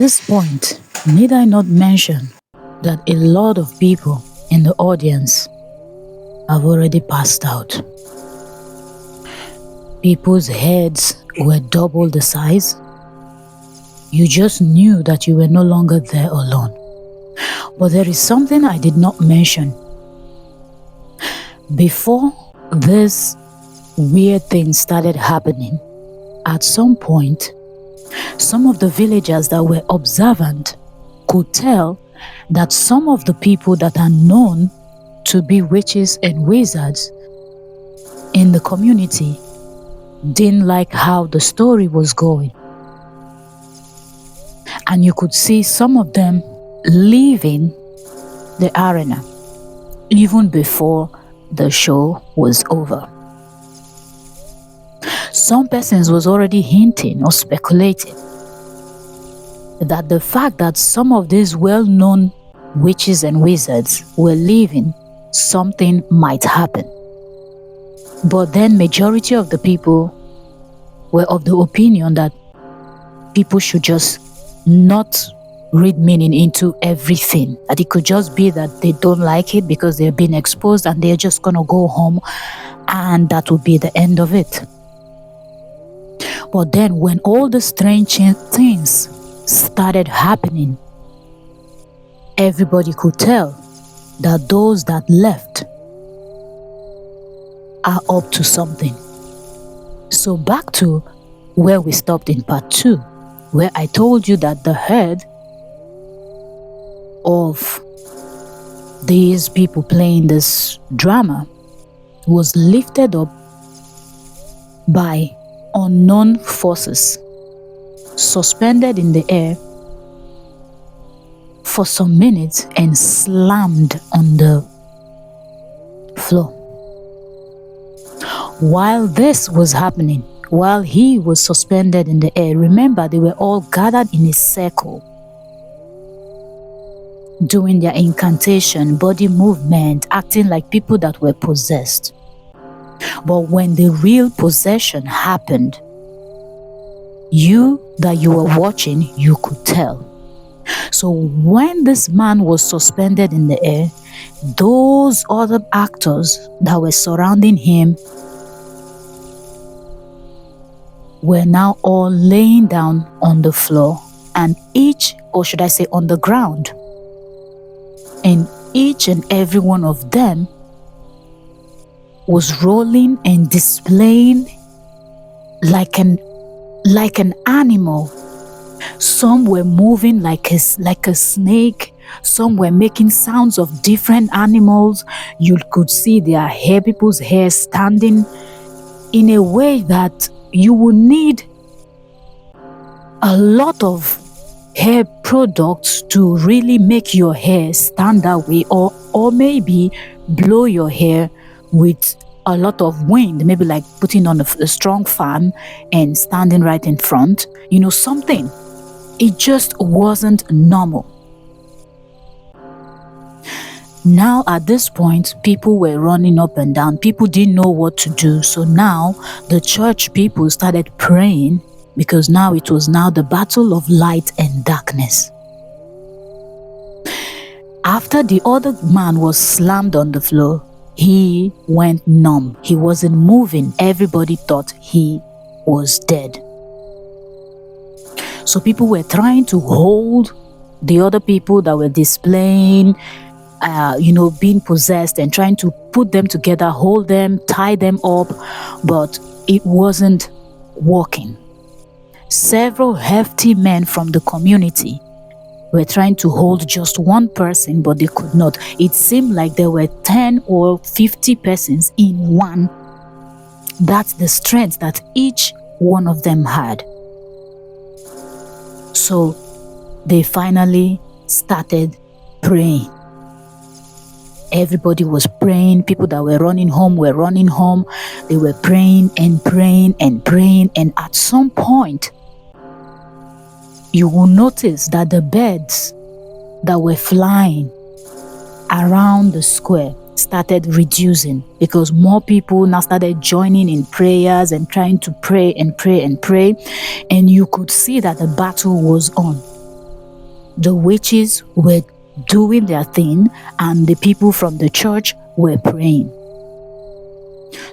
This point, need I not mention that a lot of people in the audience have already passed out. People's heads were double the size. You just knew that you were no longer there alone. But there is something I did not mention. Before this weird thing started happening, at some point, some of the villagers that were observant could tell that some of the people that are known to be witches and wizards in the community didn't like how the story was going. And you could see some of them leaving the arena even before the show was over. Some persons was already hinting or speculating that the fact that some of these well-known witches and wizards were leaving, something might happen. But then majority of the people were of the opinion that people should just not read meaning into everything. That it could just be that they don't like it because they're being exposed and they're just gonna go home and that would be the end of it. But then when all the strange things started happening, everybody could tell that those that left are up to something. So back to where we stopped in part 2, where I told you that the head of these people playing this drama was lifted up by unknown forces, suspended in the air for some minutes and slammed on the floor. While this was happening, while he was suspended in the air, remember they were all gathered in a circle doing their incantation, body movement, acting like people that were possessed. But when the real possession happened, you that you were watching, you could tell. So when this man was suspended in the air, those other actors that were surrounding him were now all laying down on the floor, and each, or should I say on the ground, and each and every one of them was rolling and displaying like an animal. Some were moving like a snake. Some were making sounds of different animals. You could see their hair, people's hair standing in a way that you would need a lot of hair products to really make your hair stand that way, or maybe blow your hair with a lot of wind, maybe like putting on a strong fan and standing right in front, something. It just wasn't normal. Now at this point, people were running up and down. People didn't know what to do. So now the church people started praying, because now it was now the battle of light and darkness. After the other man was slammed on the floor, he went numb. He wasn't moving. Everybody thought he was dead. So people were trying to hold the other people that were displaying, being possessed, and trying to put them together, hold them, tie them up, but it wasn't working. Several hefty men from the community were trying to hold just one person, but they could not. It seemed like there were 10 or 50 persons in one. That's the strength that each one of them had. So they finally started praying. Everybody was praying. People that were running home were running home. They were praying and praying and praying. And at some point, you will notice that the birds that were flying around the square started reducing, because more people now started joining in prayers and trying to pray and pray and pray. And you could see that the battle was on. The witches were doing their thing and the people from the church were praying.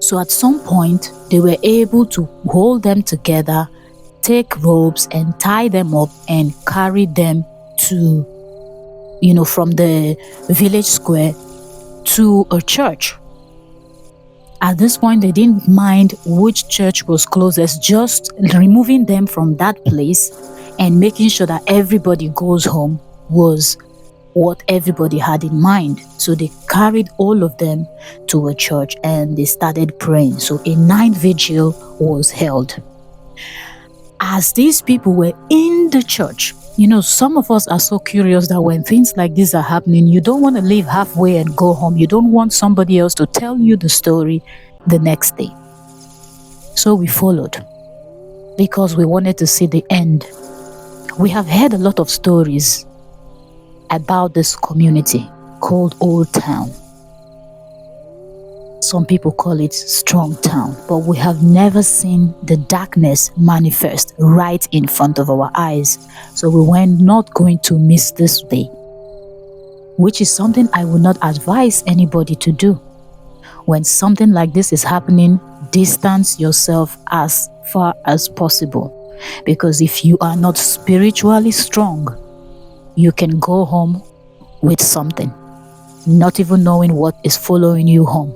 So at some point, they were able to hold them together, take ropes and tie them up and carry them to, from the village square to a church. At this point, they didn't mind which church was closest, just removing them from that place and making sure that everybody goes home was what everybody had in mind. So they carried all of them to a church and they started praying. So a night vigil was held. As these people were in the church, some of us are so curious that when things like this are happening, you don't want to leave halfway and go home. You don't want somebody else to tell you the story the next day. So we followed because we wanted to see the end. We have heard a lot of stories about this community called Old Town. Some people call it Strong Town, but we have never seen the darkness manifest right in front of our eyes. So we were not going to miss this day, which is something I would not advise anybody to do. When something like this is happening, distance yourself as far as possible. Because if you are not spiritually strong, you can go home with something, not even knowing what is following you home.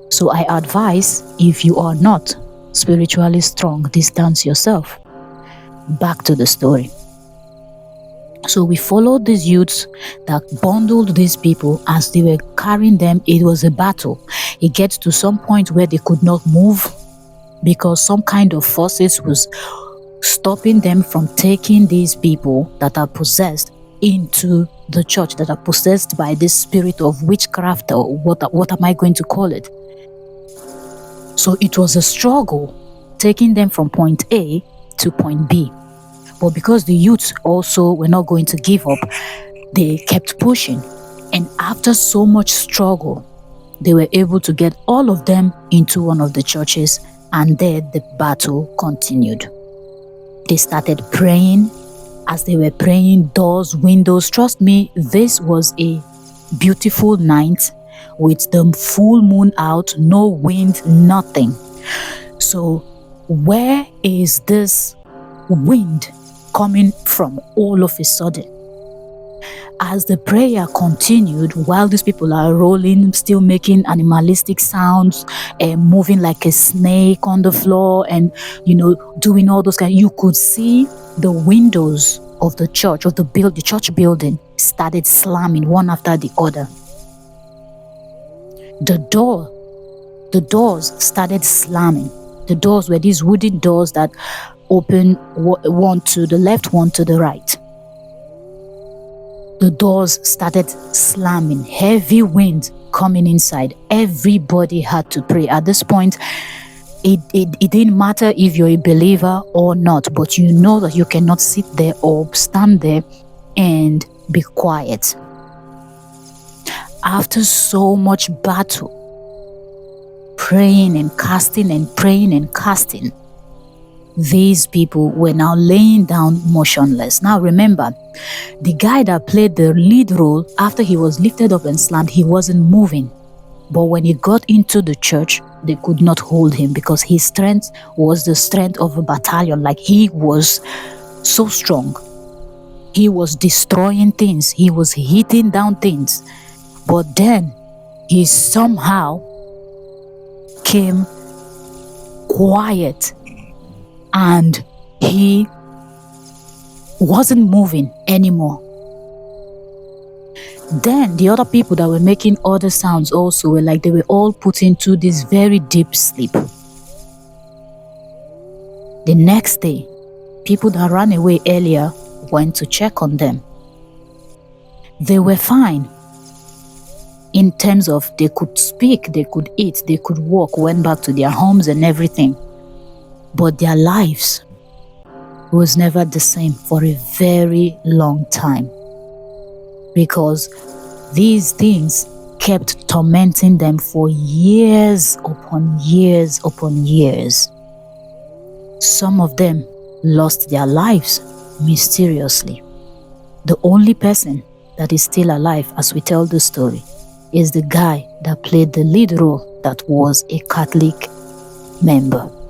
So I advise, if you are not spiritually strong, distance yourself. Back to the story. So we followed these youths that bundled these people. As they were carrying them, it was a battle. It gets to some point where they could not move because some kind of forces was stopping them from taking these people that are possessed into the church, that are possessed by this spirit of witchcraft, or what am I going to call it? So it was a struggle taking them from point A to point B. But because the youths also were not going to give up, they kept pushing. And after so much struggle, they were able to get all of them into one of the churches, and there the battle continued. They started praying. As they were praying, doors, windows, trust me, this was a beautiful night with the full moon out, no wind, nothing. So where is this wind coming from all of a sudden? As the prayer continued, while these people are rolling, still making animalistic sounds and moving like a snake on the floor and, doing all those kind, you could see the windows of the church, the church building started slamming one after the other. The doors started slamming. The doors were these wooden doors that open one to the left, one to the right. The doors started slamming, heavy wind coming inside. Everybody had to pray. At this point, it didn't matter if you're a believer or not, but you know that you cannot sit there or stand there and be quiet. After so much battle, praying and casting and praying and casting, these people were now laying down motionless. Now remember, the guy that played the lead role, after he was lifted up and slammed, he wasn't moving. But when he got into the church, they could not hold him because his strength was the strength of a battalion. Like, he was so strong. He was destroying things. He was hitting down things. But then he somehow came quiet and he wasn't moving anymore. Then the other people that were making other sounds also were like they were all put into this very deep sleep. The next day, people that ran away earlier went to check on them. They were fine. In terms of they could speak, they could eat, they could walk, went back to their homes and everything. But their lives was never the same for a very long time. Because these things kept tormenting them for years upon years upon years. Some of them lost their lives mysteriously. The only person that is still alive as we tell the story is the guy that played the lead role, that was a Catholic member.